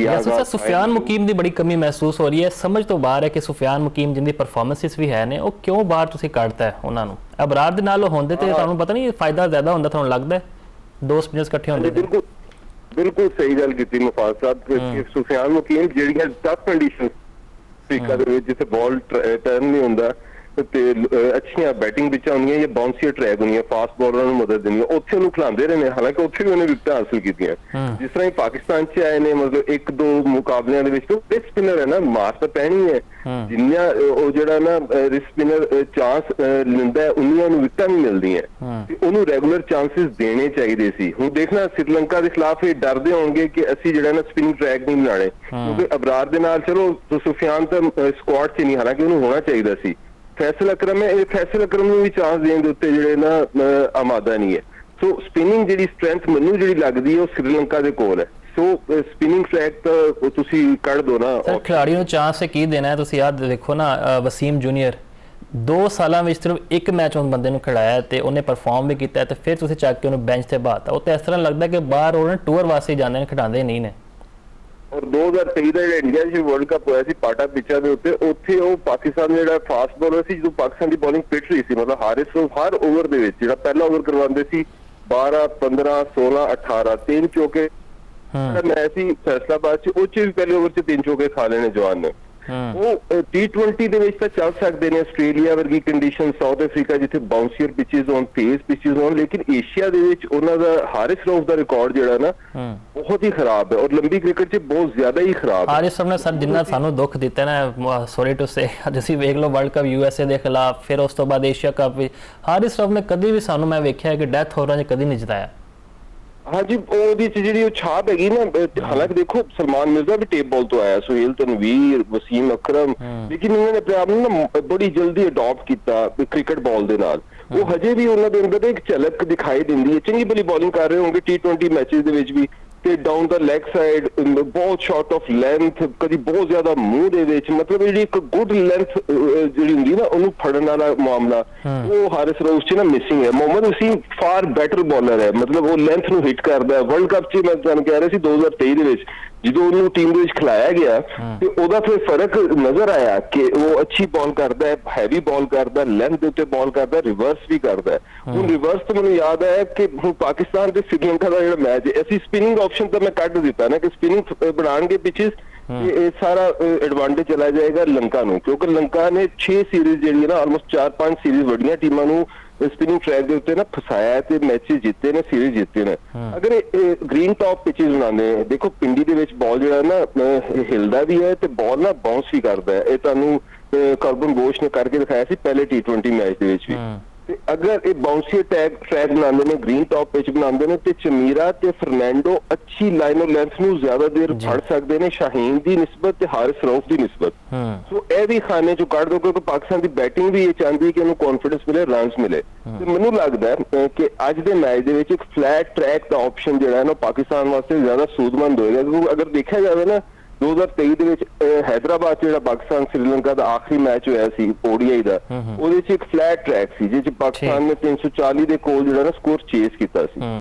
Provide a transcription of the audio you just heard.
जैसे सुफियान मुकीम की बड़ी कमी महसूस हो रही है, समझ तो बाहर है कि सुफियान मुकीम जिनकी परफॉर्मेंसिस भी है ने वो क्यों बाहर तुसी कढ़ता है उन्होंने अबरार दे नाल होंदे ते तुहानू पता नहीं फायदा ज्यादा होंदा तुहानू लगदा है दो स्पिनर्स इकट्ठे होंदे बिल्कुल बिल्कुल सही गल कीती मुफाद साहब कि सुफियान मुकीम जेहड़ियां टफ कंडीशन अफ्रीका दे विच जिथे बॉल टर्न नहीं होंदा ते अच्छियां बैटिंग पिचां होंदियां या बाउंसियर ट्रैक होंदियां फास्ट बॉलर ਨੂੰ मदद देनी ਉੱਥੇ ਉਹਨੂੰ ਖਿਲਾਉਂਦੇ ਰਹੇ ਨੇ ਹਾਲਾਂਕਿ ਉੱਥੇ ਵੀ ਉਹਨੇ ਵਿਕਟਾਂ ਹਾਸਲ ਕੀਤੀਆਂ ਜਿਸ ਤਰ੍ਹਾਂ ਹੀ ਪਾਕਿਸਤਾਨ 'ਚ ਆਏ ਨੇ ਮਤਲਬ ਇੱਕ ਦੋ ਮੁਕਾਬਲਿਆਂ ਦੇ ਵਿੱਚ ਤੇ ਸਪਿਨਰ ਹੈ ਨਾ ਮਾਰ ਤਾਂ ਪੈਣੀ ਹੈ ਜਿੰਨਾ ਉਹ ਜਿਹੜਾ ਨਾ ਰਿਸਕ ਸਪਿਨਰ ਚਾਂਸ ਲੈਂਦਾ ਹੈ ਉਨੀਆਂ ਨੂੰ ਵਿਕਟਾਂ ਨਹੀਂ ਮਿਲਦੀਆਂ ਤੇ ਉਹਨੂੰ ਰੈਗੂਲਰ ਚਾਂਸਸ ਦੇਣੇ ਚਾਹੀਦੇ ਸੀ ਹੁਣ ਦੇਖਣਾ ਸ੍ਰੀਲੰਕਾ ਦੇ ਖਿਲਾਫ ਇਹ ਡਰਦੇ ਹੋਣਗੇ ਕਿ ਅਸੀਂ ਜਿਹੜਾ ਨਾ ਸਪਿਨਿੰਗ ਟਰੈਕ ਨਹੀਂ ਬਣਾਣੇ ਕਿਉਂਕਿ ਅਬਰਾਰ ਦੇ ਨਾਲ ਚਲੋ ਸੁਫਿਆਨ ਤਾਂ ਸਕੁਆਡ 'ਚ ਨਹੀਂ ਹਾਲਾਂਕਿ ਉਹਨੂੰ ਹੋਣਾ ਚਾਹੀਦਾ ਸੀ फैसल अकरम है फैसल अकरम भी चांस देने के उत्ते जिहड़े ना आमादा नहीं है सो स्पिनिंग जिहड़ी स्ट्रेंथ मैनू जिहड़ी लगदी है वो श्रीलंका दे कोल है सो स्पिनिंग ट्रैक तो तुसी कढ़ दो ना खिलाड़ी ਨੂੰ ਚਾਂਸ ਕੀ ਦੇਣਾ ਹੈ ਤੁਸੀਂ ਯਾਦ ਦੇਖੋ ਨਾ ਵਸੀਮ ਜੂਨੀਅਰ 2 ਸਾਲਾਂ ਵਿੱਚ ਸਿਰਫ ਇੱਕ ਮੈਚ ਉਸ ਬੰਦੇ ਨੂੰ ਖਿਡਾਇਆ ਤੇ ਉਹਨੇ ਪਰਫਾਰਮ ਵੀ ਕੀਤਾ ਤੇ ਫਿਰ ਤੁਸੀਂ ਚੱਕ ਕੇ ਉਹਨੂੰ ਬੈਂਚ ਤੇ ਬਾਤਾ ਉਹ ਤਾਂ ਇਸ ਤਰ੍ਹਾਂ ਲੱਗਦਾ ਕਿ ਬਾਹਰ ਉਹਨਾਂ ਟੂਰ ਵਾਸਤੇ ਜਾਂਦੇ ਨੇ ਖਿਡਾਉਂਦੇ ਨਹੀਂ ਨੇ और 2023 ਦਾ ਜਿਹੜਾ ਇੰਡੀਆ 'ਚ ਵਰਲਡ ਕੱਪ ਹੋਇਆ ਸੀ ਪਾਟਾ ਪਿੱਚਾਂ ਦੇ ਉੱਤੇ ਉੱਥੇ ਉਹ ਪਾਕਿਸਤਾਨ ਦਾ ਜਿਹੜਾ ਫਾਸਟ ਬੋਲਰ ਸੀ ਜਦੋਂ ਪਾਕਿਸਤਾਨ ਦੀ ਬੋਲਿੰਗ ਪਿੱਟ ਰਹੀ ਸੀ ਮਤਲਬ ਹਾਰਿਸ ਨੂੰ ਹਰ ਓਵਰ ਦੇ ਵਿੱਚ ਜਿਹੜਾ ਪਹਿਲਾ ਓਵਰ ਕਰਵਾਉਂਦੇ ਸੀ 12 15 16 18 3 ਚੌਕੇ ਮੈਚ ਸੀ ਫੈਸਲਾਬਾਦ 'ਚ ਉਹ 'ਚ ਵੀ ਪਹਿਲੇ ਓਵਰ 'ਚ 3 ਚੌਕੇ ਖਾ ਲੈਣੇ ਜਵਾਨ ਨੇ ਉਹ T20 ਦੇ ਵਿੱਚ ਤਾਂ ਚੱਲ ਸਕਦੇ ਨੇ ਆਸਟ੍ਰੇਲੀਆ ਵਰਗੀ ਕੰਡੀਸ਼ਨ ਸਾਊਥ ਅਫਰੀਕਾ ਜਿੱਥੇ ਬਾਉਂਸੀਅਰ ਪਿਚਸ ਹੋਣ ਤੇਜ਼ ਪਿਚਸ ਹੋਣ ਲੇਕਿਨ ਏਸ਼ੀਆ ਦੇ ਵਿੱਚ ਉਹਨਾਂ ਦਾ ਹਾਰਿਸ ਰਊਫ ਦਾ ਰਿਕਾਰਡ ਜਿਹੜਾ ਨਾ ਬਹੁਤ ਹੀ ਖਰਾਬ ਹੈ ਔਰ ਲੰਬੀ ਕ੍ਰਿਕਟ 'ਚ ਬਹੁਤ ਜ਼ਿਆਦਾ ਹੀ ਖਰਾਬ ਹੈ ਹਾਰਿਸ ਰਊਫ ਨੇ ਸਰ ਜਿੰਨਾ ਸਾਨੂੰ ਦੁੱਖ ਦਿੱਤਾ ਨਾ ਸੌਰੀ ਟੂ ਸੇ ਤੁਸੀਂ ਵੇਖ ਲਓ ਵਰਲਡ ਕੱਪ USA ਦੇ ਖਿਲਾਫ ਫਿਰ ਉਸ ਤੋਂ ਬਾਅਦ ਏਸ਼ੀਆ ਕੱਪ ਵੀ ਹਾਰਿਸ ਰਊਫ ਨੇ ਕਦੀ ਵੀ ਸਾਨੂੰ ਮੈਂ ਵੇਖਿਆ ਕਿ ਡੈਥ ਓਵਰਾਂ 'ਚ ਕਦੀ ਨਹੀਂ ਜਿਤਾਇਆ हाँ जी ਉਹਦੀ ਜਿਹੜੀ ਉਹ ਛਾਪ ਹੈਗੀ ਨਾ ਹਾਲਾਂਕਿ ਦੇਖੋ ਸਲਮਾਨ ਮਿਰਜ਼ਾ ਵੀ ਟੇਪ ਬਾਲ ਤੋਂ ਆਇਆ ਸੁਹੇਲ ਤਨਵੀਰ ਵਸੀਮ ਅਕਰਮ ਲੇਕਿਨ ਉਹਨਾਂ ਨੇ ਆਪਣੇ ਆਪ ਨੂੰ ਨਾ ਬੜੀ ਜਲਦੀ ਅਡਾਪਟ ਕੀਤਾ ਕ੍ਰਿਕਟ ਬਾਲ ਦੇ ਨਾਲ ਉਹ ਹਜੇ ਵੀ ਉਹਨਾਂ ਦੇ ਅੰਦਰ ਇੱਕ ਝਲਕ ਦਿਖਾਈ ਦਿੰਦੀ ਹੈ ਚੰਗੀ ਭਲੀ ਬੋਲਿੰਗ ਕਰ ਰਹੇ ਹੋਣਗੇ T20 ਮੈਚਸ ਦੇ ਵਿੱਚ ਵੀ ਤੇ ਡਾਊਨ ਦਾ ਲੈਗ ਸਾਈਡ ਬਹੁਤ ਸ਼ਾਰਟ ਆਫ ਲੈਂਥ ਕਦੀ ਬਹੁਤ ਜ਼ਿਆਦਾ ਮੂੰਹ ਦੇ ਵਿੱਚ ਮਤਲਬ ਜਿਹੜੀ ਇੱਕ ਗੁੱਡ ਲੈਂਥ ਜਿਹੜੀ ਹੁੰਦੀ ਨਾ ਉਹਨੂੰ ਫੜਨ ਵਾਲਾ ਮਾਮਲਾ ਉਹ ਹਾਰਿਸ ਰਊਫ 'ਚ ਨਾ ਮਿਸਿੰਗ ਹੈ Mohammad Wasim far better bowler ਹੈ ਮਤਲਬ ਉਹ ਲੈਂਥ ਨੂੰ ਹਿੱਟ ਕਰਦਾ ਵਰਲਡ ਕੱਪ 'ਚ ਮੈਂ ਤੁਹਾਨੂੰ ਕਹਿ ਰਿਹਾ ਸੀ 2023 ਦੇ ਵਿੱਚ ਜਦੋਂ ਉਹਨੂੰ ਟੀਮ ਦੇ ਵਿੱਚ ਖਿਲਾਇਆ ਗਿਆ ਤੇ ਉਹਦਾ ਫਿਰ ਫਰਕ ਨਜ਼ਰ ਆਇਆ ਕਿ ਉਹ ਅੱਛੀ ਬਾਲ ਕਰਦਾ ਹੈ ਹੈਵੀ ਬਾਲ ਕਰਦਾ ਲੈਂਥ ਦੇ ਉੱਤੇ ਬਾਲ ਕਰਦਾ ਰਿਵਰਸ ਵੀ ਕਰਦਾ ਹੁਣ ਰਿਵਰਸ ਤੋਂ ਮੈਨੂੰ ਯਾਦ ਆਇਆ ਕਿ ਹੁਣ ਪਾਕਿਸਤਾਨ ਤੇ ਸ਼੍ਰੀਲੰਕਾ ਦਾ ਜਿਹੜਾ ਮੈਚ ਹੈ ਅਸੀਂ ਸਪਿਨਿੰਗ ਆਪਸ਼ਨ ਤਾਂ ਮੈਂ ਕੱਢ ਦਿੱਤਾ ਨਾ ਕਿ ਸਪਿਨਿੰਗ ਬਣਾਉਣਗੇ ਪਿਚਸ ਇਹ ਸਾਰਾ ਐਡਵਾਂਟੇਜ ਚਲਾ ਜਾਏਗਾ ਲੰਕਾ ਨੂੰ ਕਿਉਂਕਿ ਲੰਕਾ ਨੇ 6 ਸੀਰੀਜ਼ ਜਿਹੜੀ ਹੈ ਨਾ ਆਲਮੋਸਟ 4-5 ਸੀਰੀਜ਼ ਵੱਡੀਆਂ ਟੀਮਾਂ ਨੂੰ स्पिनिंग ट्रैक के उत्ते ना फसाया ते मैचेस जीते ने सीरीज जीते ने अगर ग्रीन टॉप पिचेस बनाने देखो पिंडी दे विच बॉल जो है ना हिलदा भी है ते बॉल ना बाउंस भी करदा है ये तुहानू कार्बन बोश ने करके दिखाया सी पहले T20 मैच दे विच भी अगर ये बाउंसी ट्रैक बनाते हैं ग्रीन टॉप पिच बनाते हैं तो चमीरा ते फर्नैंडो अच्छी लाइन और लेंथ नूं ज्यादा देर फड़ सकते हैं शाहीन की निस्बत ते हारिस रऊफ की निस्बत सो यह भी खाने चो कढ़ दो क्योंकि पाकिस्तान की बैटिंग भी ये चाहती है कि उन्हें कॉन्फिडेंस मिले रन्स मिले तो मैनूं लगता है कि अज के मैच दे विच एक फ्लैट ट्रैक का ऑप्शन जो है ना पाकिस्तान वास्ते ज्यादा सूदमंद होएगा क्योंकि अगर देखा जाए ना 2023 ਦੇ ਵਿੱਚ ਹੈਦਰਾਬਾਦ 'ਚ ਜਿਹੜਾ ਪਾਕਿਸਤਾਨ ਸ੍ਰੀਲੰਕਾ ਦਾ ਆਖਰੀ ਮੈਚ ਹੋਇਆ ਸੀ ODI ਦਾ ਉਹਦੇ 'ਚ ਇੱਕ ਫਲੈਟ ਟਰੈਕ ਸੀ ਜਿਸ 'ਚ ਪਾਕਿਸਤਾਨ ਨੇ 340 ਦੇ ਕੋਲ ਜਿਹੜਾ ਨਾ ਸਕੋਰ ਚੇਸ ਕੀਤਾ ਸੀ